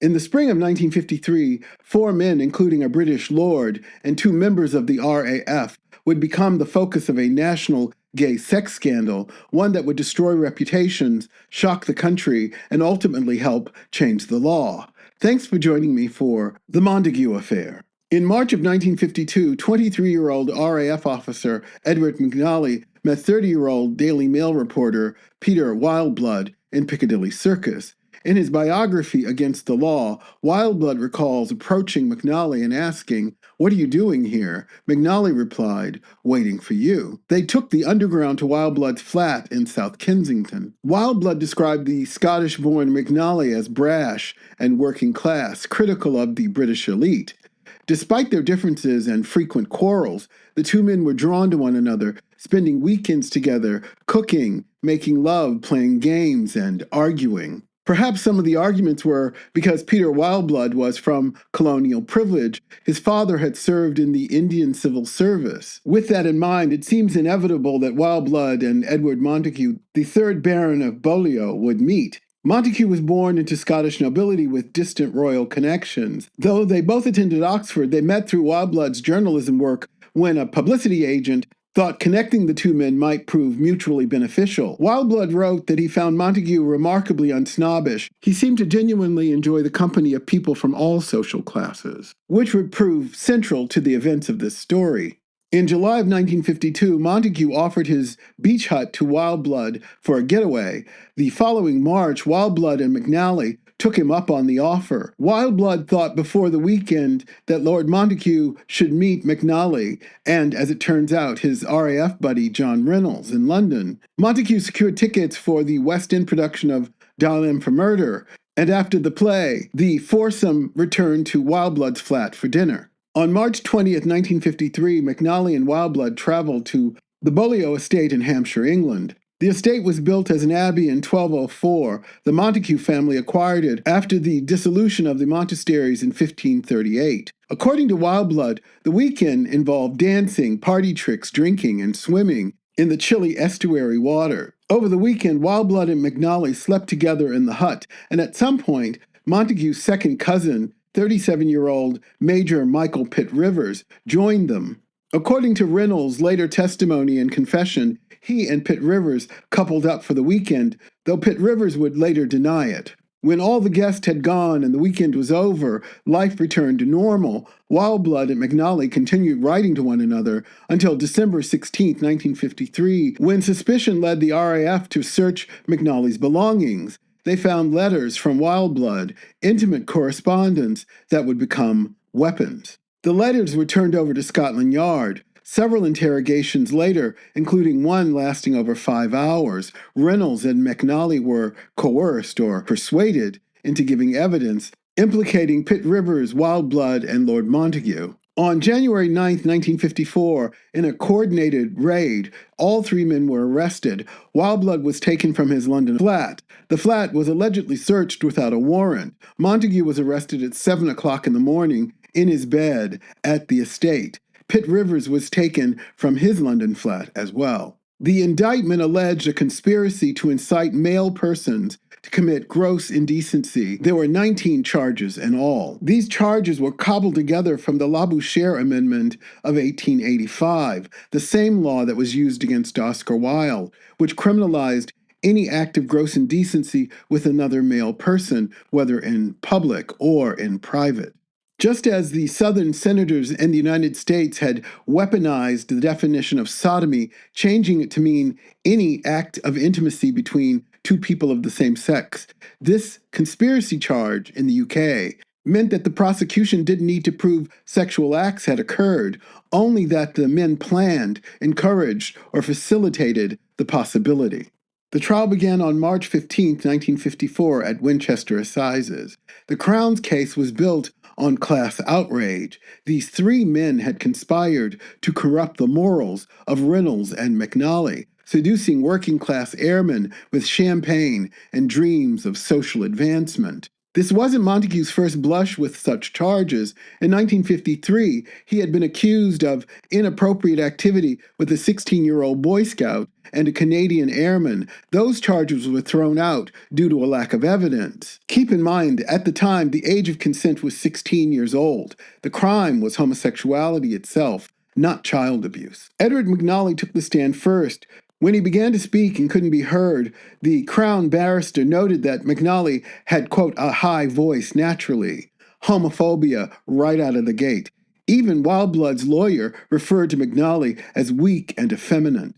In the spring of 1953, 4 men, including a British lord and 2 members of the RAF, would become the focus of a national gay sex scandal, one that would destroy reputations, shock the country, and ultimately help change the law. Thanks for joining me for The Montague Affair. In March of 1952, 23-year-old RAF officer Edward McNally met 30-year-old Daily Mail reporter Peter Wildeblood in Piccadilly Circus. In his biography, Against the Law, Wildeblood recalls approaching McNally and asking, "What are you doing here?" McNally replied, "Waiting for you." They took the underground to Wildeblood's flat in South Kensington. Wildeblood described the Scottish-born McNally as brash and working class, critical of the British elite. Despite their differences and frequent quarrels, the 2 men were drawn to one another, spending weekends together, cooking, making love, playing games, and arguing. Perhaps some of the arguments were because Peter Wildeblood was from colonial privilege. His father had served in the Indian Civil Service. With that in mind, it seems inevitable that Wildeblood and Edward Montague, the 3rd Baron of Beaulieu, would meet. Montague was born into Scottish nobility with distant royal connections. Though they both attended Oxford, they met through Wildeblood's journalism work when a publicity agent thought connecting the 2 men might prove mutually beneficial. Wildeblood wrote that he found Montague remarkably unsnobbish. He seemed to genuinely enjoy the company of people from all social classes, which would prove central to the events of this story. In July of 1952, Montague offered his beach hut to Wildeblood for a getaway. The following March, Wildeblood and McNally took him up on the offer. Wildeblood thought before the weekend that Lord Montague should meet McNally and, as it turns out, his RAF buddy John Reynolds in London. Montague secured tickets for the West End production of Dail M For Murder, and after the play, the foursome returned to Wildeblood's flat for dinner. On March 20th, 1953, McNally and Wildeblood traveled to the Beaulieu estate in Hampshire, England. The estate was built as an abbey in 1204. The Montague family acquired it after the dissolution of the monasteries in 1538. According to Wildeblood, the weekend involved dancing, party tricks, drinking, and swimming in the chilly estuary water. Over the weekend, Wildeblood and McNally slept together in the hut, and at some point, Montague's second cousin, 37-year-old Major Michael Pitt Rivers, joined them. According to Reynolds' later testimony and confession, he and Pitt Rivers coupled up for the weekend, though Pitt Rivers would later deny it. When all the guests had gone and the weekend was over, life returned to normal. Wildeblood and McNally continued writing to one another until December 16, 1953, when suspicion led the RAF to search McNally's belongings. They found letters from Wildeblood, intimate correspondence that would become weapons. The letters were turned over to Scotland Yard. Several interrogations later, including one lasting over 5 hours, Reynolds and McNally were coerced or persuaded into giving evidence implicating Pitt Rivers, Wildeblood, and Lord Montague. On January 9, 1954, in a coordinated raid, all 3 men were arrested. Wildeblood was taken from his London flat. The flat was allegedly searched without a warrant. Montague was arrested at 7 o'clock in the morning in his bed at the estate. Pitt Rivers was taken from his London flat as well. The indictment alleged a conspiracy to incite male persons to commit gross indecency. There were 19 charges in all. These charges were cobbled together from the Labouchere Amendment of 1885, the same law that was used against Oscar Wilde, which criminalized any act of gross indecency with another male person, whether in public or in private. Just as the Southern senators in the United States had weaponized the definition of sodomy, changing it to mean any act of intimacy between 2 people of the same sex, this conspiracy charge in the UK meant that the prosecution didn't need to prove sexual acts had occurred, only that the men planned, encouraged, or facilitated the possibility. The trial began on March 15, 1954 at Winchester Assizes. The Crown's case was built on class outrage. These 3 men had conspired to corrupt the morals of Reynolds and McNally, seducing working-class airmen with champagne and dreams of social advancement. This wasn't Montague's first blush with such charges. In 1953, he had been accused of inappropriate activity with a 16-year-old Boy Scout and a Canadian airman. Those charges were thrown out due to a lack of evidence. Keep in mind, at the time, the age of consent was 16 years old. The crime was homosexuality itself, not child abuse. Edward McNally took the stand first. When he began to speak and couldn't be heard, the Crown barrister noted that McNally had, quote, a high voice naturally. Homophobia right out of the gate. Even Wildblood's lawyer referred to McNally as weak and effeminate.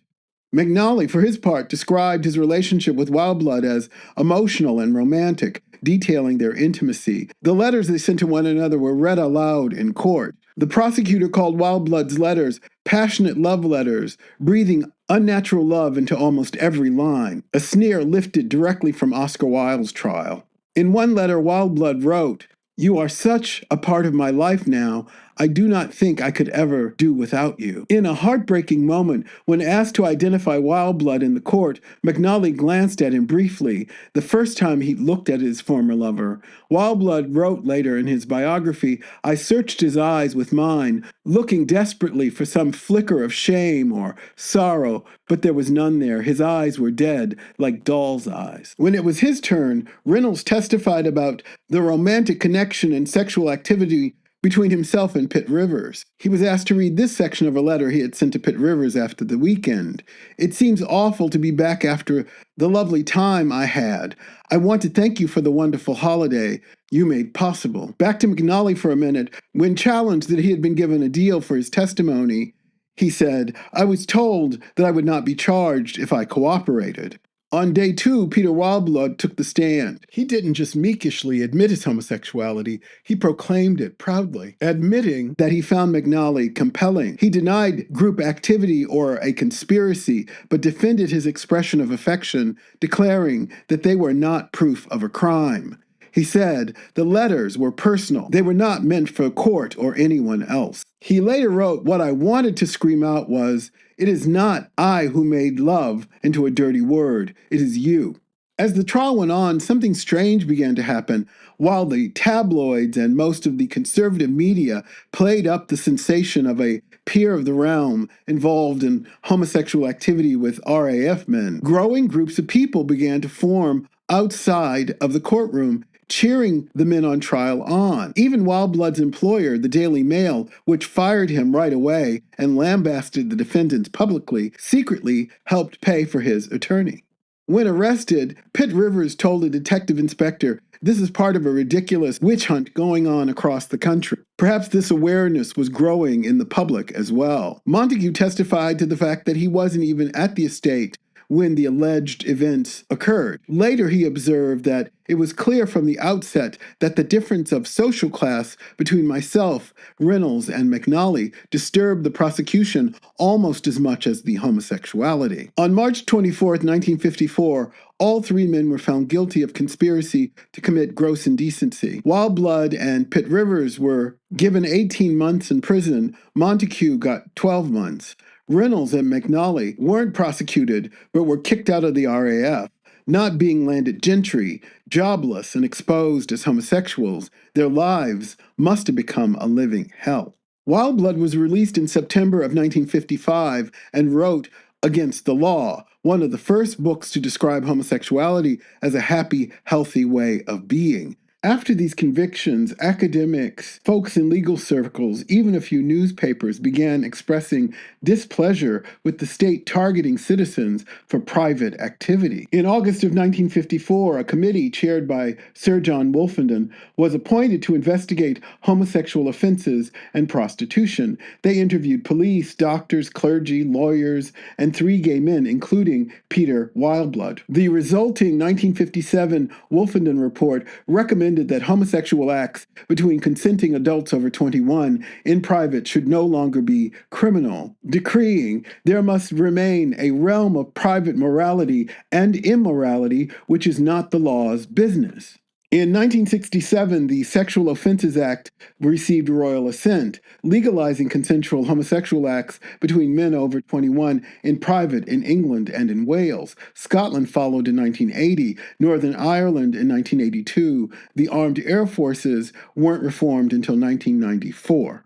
McNally, for his part, described his relationship with Wildblood as emotional and romantic, detailing their intimacy. The letters they sent to one another were read aloud in court. The prosecutor called Wildblood's letters passionate love letters, breathing unnatural love into almost every line, a sneer lifted directly from Oscar Wilde's trial. In one letter, Wildblood wrote, "You are such a part of my life now, I do not think I could ever do without you." In a heartbreaking moment, when asked to identify Wildblood in the court, McNally glanced at him briefly, the first time he looked at his former lover. Wildblood wrote later in his biography, "I searched his eyes with mine, looking desperately for some flicker of shame or sorrow, but there was none there. His eyes were dead, like doll's eyes." When it was his turn, Reynolds testified about the romantic connection and sexual activity between himself and Pitt Rivers. He was asked to read this section of a letter he had sent to Pitt Rivers after the weekend. "It seems awful to be back after the lovely time I had. I want to thank you for the wonderful holiday you made possible." Back to McNally for a minute. When challenged that he had been given a deal for his testimony, he said, "I was told that I would not be charged if I cooperated." On day 2, Peter Wildblood took the stand. He didn't just meekishly admit his homosexuality, he proclaimed it proudly, admitting that he found McNally compelling. He denied group activity or a conspiracy, but defended his expression of affection, declaring that they were not proof of a crime. He said, "The letters were personal. They were not meant for court or anyone else." He later wrote, "What I wanted to scream out was, 'It is not I who made love into a dirty word. It is you.'" As the trial went on, something strange began to happen. While the tabloids and most of the conservative media played up the sensation of a peer of the realm involved in homosexual activity with RAF men, growing groups of people began to form outside of the courtroom, cheering the men on trial on. Even Wildblood's employer, the Daily Mail, which fired him right away and lambasted the defendants publicly, secretly helped pay for his attorney. When arrested, Pitt Rivers told a detective inspector, "This is part of a ridiculous witch hunt going on across the country." Perhaps this awareness was growing in the public as well. Montague testified to the fact that he wasn't even at the estate when the alleged events occurred. Later, he observed that it was clear from the outset that the difference of social class between myself, Reynolds, and McNally disturbed the prosecution almost as much as the homosexuality. On March 24, 1954, all 3 men were found guilty of conspiracy to commit gross indecency. Wildblood and Pitt Rivers were given 18 months in prison. Montague got 12 months. Reynolds and McNally weren't prosecuted, but were kicked out of the RAF. Not being landed gentry, jobless, and exposed as homosexuals, their lives must have become a living hell. Wildblood was released in September of 1955 and wrote Against the Law, one of the first books to describe homosexuality as a happy, healthy way of being. After these convictions, academics, folks in legal circles, even a few newspapers began expressing displeasure with the state targeting citizens for private activity. In August of 1954, a committee chaired by Sir John Wolfenden was appointed to investigate homosexual offenses and prostitution. They interviewed police, doctors, clergy, lawyers, and 3 gay men, including Peter Wildblood. The resulting 1957 Wolfenden report recommended that homosexual acts between consenting adults over 21 in private should no longer be criminal, decreeing there must remain a realm of private morality and immorality which is not the law's business. In 1967, the Sexual Offences Act received royal assent, legalizing consensual homosexual acts between men over 21 in private in England and in Wales. Scotland followed in 1980, Northern Ireland in 1982. The armed air forces weren't reformed until 1994.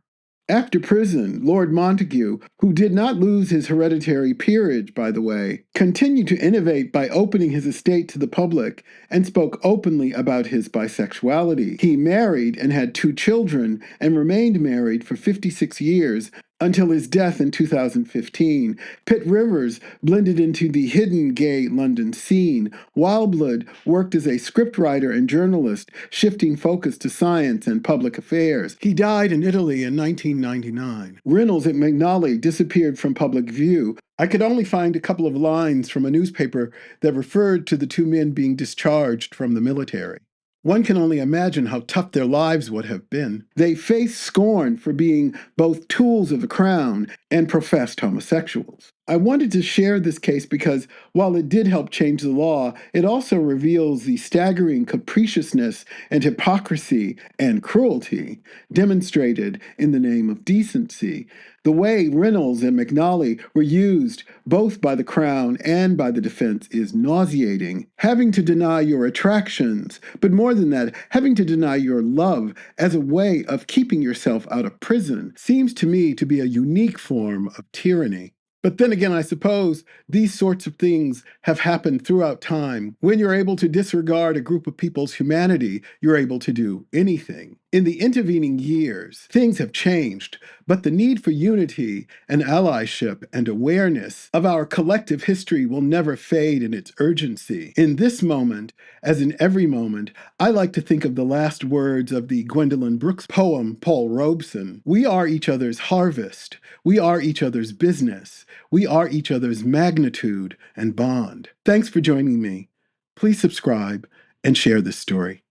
After prison, Lord Montagu, who did not lose his hereditary peerage, by the way, continued to innovate by opening his estate to the public and spoke openly about his bisexuality. He married and had 2 children and remained married for 56 years until his death in 2015. Pitt Rivers blended into the hidden gay London scene. Wildblood worked as a scriptwriter and journalist, shifting focus to science and public affairs. He died in Italy in 1999. Reynolds at McNally disappeared from public view. I could only find a couple of lines from a newspaper that referred to the 2 men being discharged from the military. One can only imagine how tough their lives would have been. They faced scorn for being both tools of the crown and professed homosexuals. I wanted to share this case because while it did help change the law, it also reveals the staggering capriciousness and hypocrisy and cruelty demonstrated in the name of decency. The way Reynolds and McNally were used both by the Crown and by the defense is nauseating. Having to deny your attractions, but more than that, having to deny your love as a way of keeping yourself out of prison seems to me to be a unique form of tyranny. But then again, I suppose these sorts of things have happened throughout time. When you're able to disregard a group of people's humanity, you're able to do anything. In the intervening years, things have changed, but the need for unity and allyship and awareness of our collective history will never fade in its urgency. In this moment, as in every moment, I like to think of the last words of the Gwendolyn Brooks poem, Paul Robeson. We are each other's harvest. We are each other's business. We are each other's magnitude and bond. Thanks for joining me. Please subscribe and share this story.